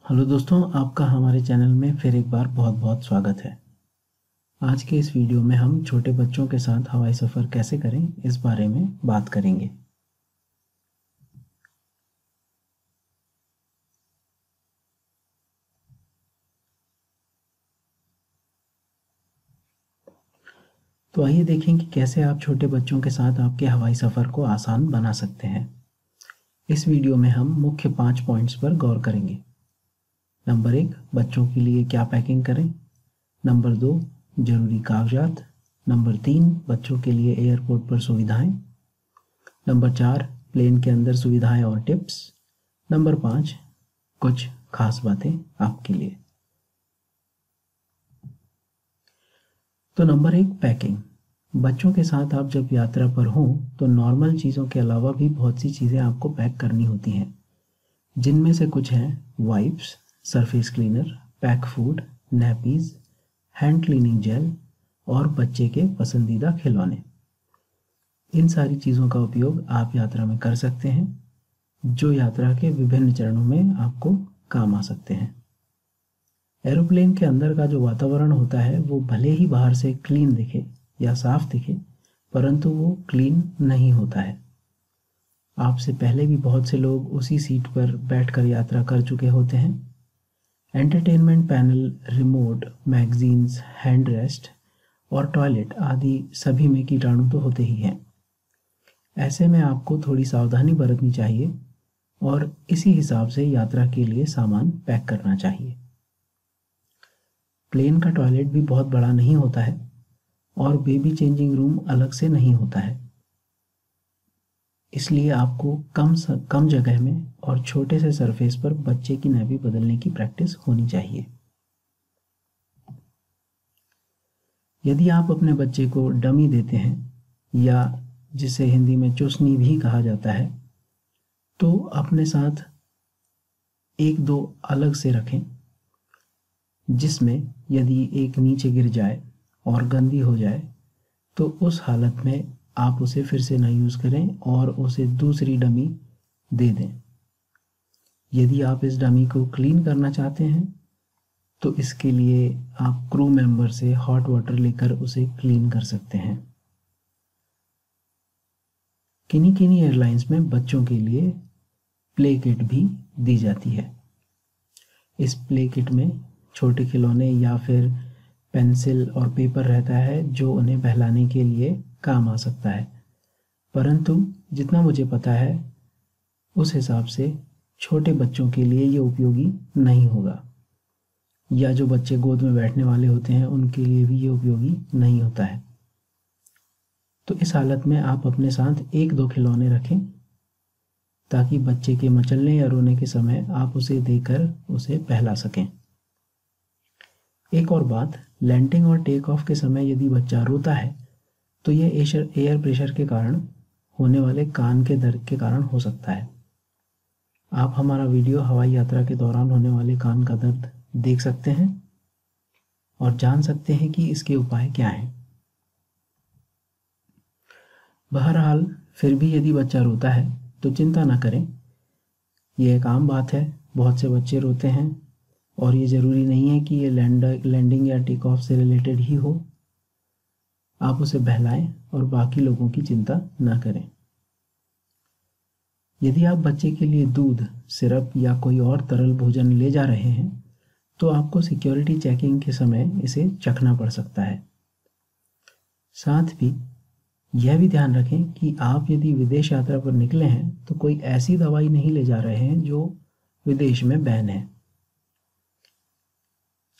Hello दोस्तों, आपका हमारे चैनल में फिर एक बार बहुत बहुत स्वागत है। आज के इस वीडियो में हम छोटे बच्चों के साथ हवाई सफ़र कैसे करें इस बारे में बात करेंगे। तो आइए देखें कि कैसे आप छोटे बच्चों के साथ आपके हवाई सफ़र को आसान बना सकते हैं। इस वीडियो में हम मुख्य 5 पॉइंट्स पर गौर करेंगे। नंबर 1, बच्चों के लिए क्या पैकिंग करें। नंबर 2, ज़रूरी कागजात। नंबर 3, बच्चों के लिए एयरपोर्ट पर सुविधाएं। नंबर 4, प्लेन के अंदर सुविधाएं और टिप्स। नंबर 5, कुछ खास बातें आपके लिए। तो नंबर 1, पैकिंग। बच्चों के साथ आप जब यात्रा पर हों तो नॉर्मल चीज़ों के अलावा भी बहुत सी चीज़ें आपको पैक करनी होती हैं, जिनमें से कुछ हैं wipes, surface cleaner, pack food, nappies, hand cleaning gel और बच्चे के पसंदीदा खिलौने। इन सारी चीज़ों का उपयोग आप यात्रा में कर सकते हैं, जो यात्रा के विभिन्न चरणों में आपको काम आ सकते हैं। एरोप्लेन के अंदर का जो वातावरण होता है वो भले ही बाहर से क्लीन दिखे या साफ दिखे, परंतु वो क्लीन नहीं होता है। आपसे पहले भी बहुत से लोग उसी सीट पर बैठकर यात्रा कर चुके होते हैं। Entertainment panel, remote, magazines, hand rest और टॉयलेट आदि सभी में कीटाणु तो होते ही हैं। ऐसे में आपको थोड़ी सावधानी बरतनी चाहिए और इसी हिसाब से यात्रा के लिए सामान पैक करना चाहिए। प्लेन का टॉयलेट भी बहुत बड़ा नहीं होता है और बेबी चेंजिंग रूम अलग से नहीं होता है, इसलिए आपको कम जगह में और छोटे से सरफेस पर बच्चे की नैपी बदलने की प्रैक्टिस होनी चाहिए। यदि आप अपने बच्चे को डमी देते हैं, या जिसे हिंदी में चुसनी भी कहा जाता है, तो अपने साथ 1-2 अलग से रखें, जिसमें यदि एक नीचे गिर जाए और गंदी हो जाए तो उस हालत में आप उसे फिर से न यूज़ करें और उसे दूसरी डमी दे दें। यदि आप इस डमी को क्लीन करना चाहते हैं तो इसके लिए आप क्रू मेंबर से हॉट वाटर लेकर उसे क्लीन कर सकते हैं। किन्हीं एयरलाइंस में बच्चों के लिए प्ले किट भी दी जाती है। इस प्ले किट में छोटे खिलौने या फिर पेंसिल और पेपर रहता है, जो उन्हें बहलाने के लिए काम आ सकता है, परंतु जितना मुझे पता है उस हिसाब से छोटे बच्चों के लिए ये उपयोगी नहीं होगा, या जो बच्चे गोद में बैठने वाले होते हैं उनके लिए भी ये उपयोगी नहीं होता है। तो इस हालत में आप अपने साथ 1-2 खिलौने रखें, ताकि बच्चे के मचलने या रोने के समय आप उसे देकर उसे बहला सकें। एक और बात, लैंडिंग और टेक ऑफ के समय यदि बच्चा रोता है तो यह एयर प्रेशर के कारण होने वाले कान के दर्द के कारण हो सकता है। आप हमारा वीडियो हवाई यात्रा के दौरान होने वाले कान का दर्द देख सकते हैं और जान सकते हैं कि इसके उपाय क्या हैं। बहरहाल, फिर भी यदि बच्चा रोता है तो चिंता न करें, यह एक आम बात है। बहुत से बच्चे रोते हैं और ये ज़रूरी नहीं है कि ये लैंडिंग या टेक ऑफ से रिलेटेड ही हो। आप उसे बहलाएं और बाकी लोगों की चिंता ना करें। यदि आप बच्चे के लिए दूध, सिरप या कोई और तरल भोजन ले जा रहे हैं तो आपको सिक्योरिटी चेकिंग के समय इसे चखना पड़ सकता है। साथ ही यह भी ध्यान रखें कि आप यदि विदेश यात्रा पर निकले हैं तो कोई ऐसी दवाई नहीं ले जा रहे हैं जो विदेश में बैन है।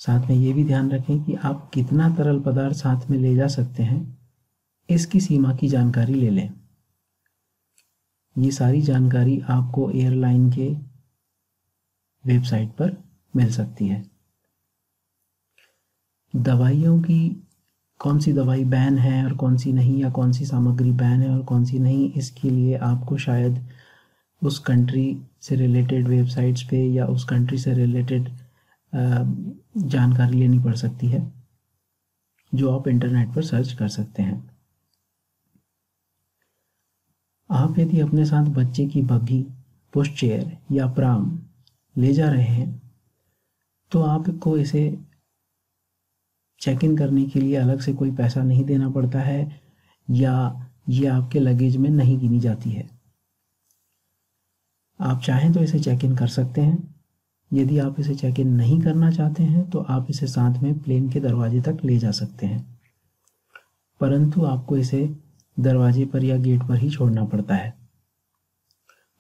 साथ में ये भी ध्यान रखें कि आप कितना तरल पदार्थ साथ में ले जा सकते हैं, इसकी सीमा की जानकारी ले लें। ये सारी जानकारी आपको एयरलाइन के वेबसाइट पर मिल सकती है। दवाइयों की कौन सी दवाई बैन है और कौन सी नहीं, या कौन सी सामग्री बैन है और कौन सी नहीं, इसके लिए आपको शायद उस कंट्री से रिलेटेड वेबसाइट्स पे या उस कंट्री से रिलेटेड जानकारी लेनी पड़ सकती है, जो आप इंटरनेट पर सर्च कर सकते हैं। आप यदि अपने साथ बच्चे की बग्गी, पुश चेयर या प्राम ले जा रहे हैं तो आपको इसे चेक इन करने के लिए अलग से कोई पैसा नहीं देना पड़ता है या ये आपके लगेज में नहीं गिनी जाती है। आप चाहें तो इसे चेक इन कर सकते हैं। यदि आप इसे चेक इन नहीं करना चाहते हैं तो आप इसे साथ में प्लेन के दरवाजे तक ले जा सकते हैं, परंतु आपको इसे दरवाजे पर या गेट पर ही छोड़ना पड़ता है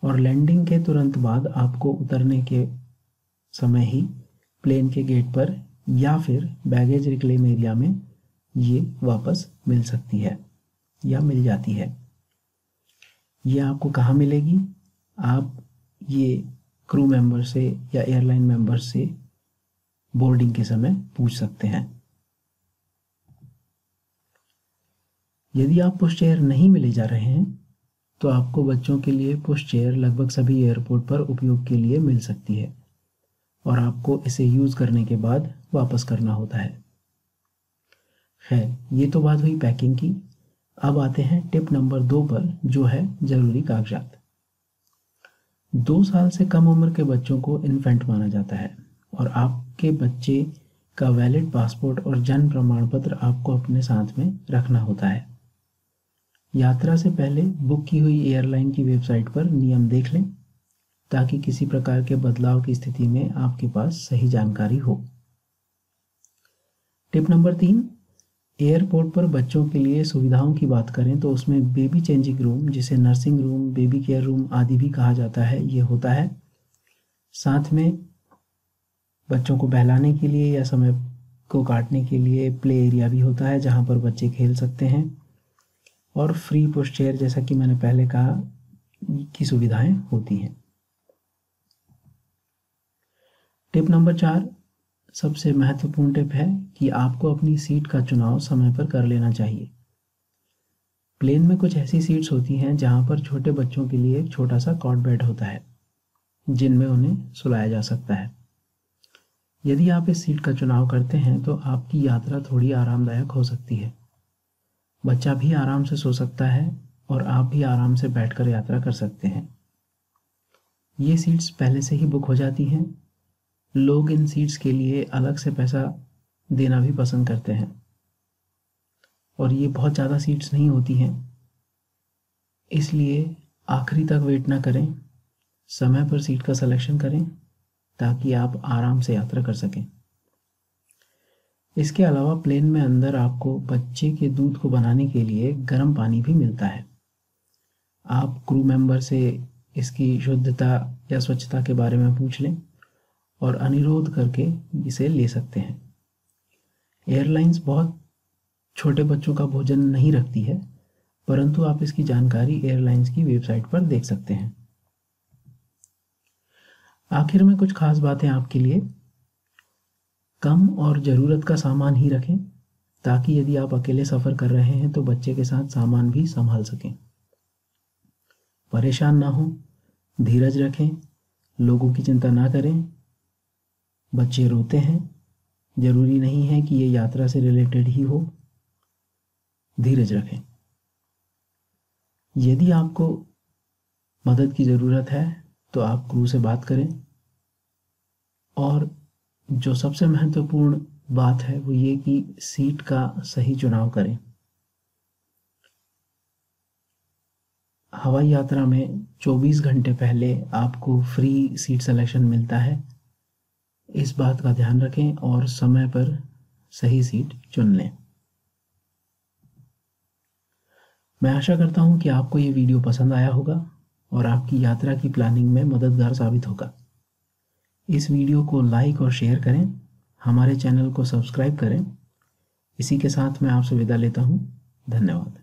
और लैंडिंग के तुरंत बाद आपको उतरने के समय ही प्लेन के गेट पर या फिर बैगेज रिक्लेम एरिया में ये वापस मिल सकती है या मिल जाती है। ये आपको कहाँ मिलेगी? आप ये क्रू मेंबर से या एयरलाइन मेंबर से बोर्डिंग के समय पूछ सकते हैं। यदि आप पुश चेयर नहीं मिले जा रहे हैं तो आपको बच्चों के लिए पुश चेयर लगभग सभी एयरपोर्ट पर उपयोग के लिए मिल सकती है और आपको इसे यूज़ करने के बाद वापस करना होता है। खैर, ये तो बात हुई पैकिंग की। अब आते हैं टिप नंबर 2 पर, जो है ज़रूरी कागजात। 2 साल से कम उम्र के बच्चों को इन्फेंट माना जाता है और आपके बच्चे का वैलिड पासपोर्ट और जन्म प्रमाण पत्र आपको अपने साथ में रखना होता है। यात्रा से पहले बुक की हुई एयरलाइन की वेबसाइट पर नियम देख लें ताकि किसी प्रकार के बदलाव की स्थिति में आपके पास सही जानकारी हो। टिप नंबर 3, एयरपोर्ट पर बच्चों के लिए सुविधाओं की बात करें तो उसमें बेबी चेंजिंग रूम, जिसे nursing room, baby care room आदि भी कहा जाता है, ये होता है। साथ में बच्चों को बहलाने के लिए या समय को काटने के लिए प्ले एरिया भी होता है जहाँ पर बच्चे खेल सकते हैं और फ्री पुश चेयर, जैसा कि मैंने पहले कहा, की सुविधाएं होती हैं। टिप नंबर 4 सबसे महत्वपूर्ण टिप है कि आपको अपनी सीट का चुनाव समय पर कर लेना चाहिए। प्लेन में कुछ ऐसी सीट्स होती हैं जहां पर छोटे बच्चों के लिए एक छोटा सा कॉट बेड होता है जिनमें उन्हें सुलाया जा सकता है। यदि आप इस सीट का चुनाव करते हैं तो आपकी यात्रा थोड़ी आरामदायक हो सकती है। बच्चा भी आराम से सो सकता है और आप भी आराम से बैठकर यात्रा कर सकते हैं। ये सीट्स पहले से ही बुक हो जाती हैं। लोग इन सीट्स के लिए अलग से पैसा देना भी पसंद करते हैं और ये बहुत ज़्यादा सीट्स नहीं होती हैं, इसलिए आखिरी तक वेट ना करें, समय पर सीट का सिलेक्शन करें ताकि आप आराम से यात्रा कर सकें। इसके अलावा प्लेन में अंदर आपको बच्चे के दूध को बनाने के लिए गर्म पानी भी मिलता है। आप क्रू मेंबर से इसकी शुद्धता या स्वच्छता के बारे में पूछ लें और अनुरोध करके इसे ले सकते हैं। एयरलाइंस बहुत छोटे बच्चों का भोजन नहीं रखती है, परंतु आप इसकी जानकारी एयरलाइंस की वेबसाइट पर देख सकते हैं। आखिर में कुछ खास बातें आपके लिए। कम और ज़रूरत का सामान ही रखें ताकि यदि आप अकेले सफ़र कर रहे हैं तो बच्चे के साथ सामान भी संभाल सकें। परेशान ना हो, धीरज रखें, लोगों की चिंता ना करें। बच्चे रोते हैं, जरूरी नहीं है कि ये यात्रा से रिलेटेड ही हो। धीरज रखें। यदि आपको मदद की ज़रूरत है तो आप क्रू से बात करें और जो सबसे महत्वपूर्ण बात है वो ये कि सीट का सही चुनाव करें। हवाई यात्रा में 24 घंटे पहले आपको फ्री सीट सिलेक्शन मिलता है। इस बात का ध्यान रखें और समय पर सही सीट चुन लें। मैं आशा करता हूं कि आपको ये वीडियो पसंद आया होगा और आपकी यात्रा की प्लानिंग में मददगार साबित होगा। इस वीडियो को लाइक और शेयर करें, हमारे चैनल को सब्सक्राइब करें। इसी के साथ मैं आपसे विदा लेता हूं। धन्यवाद।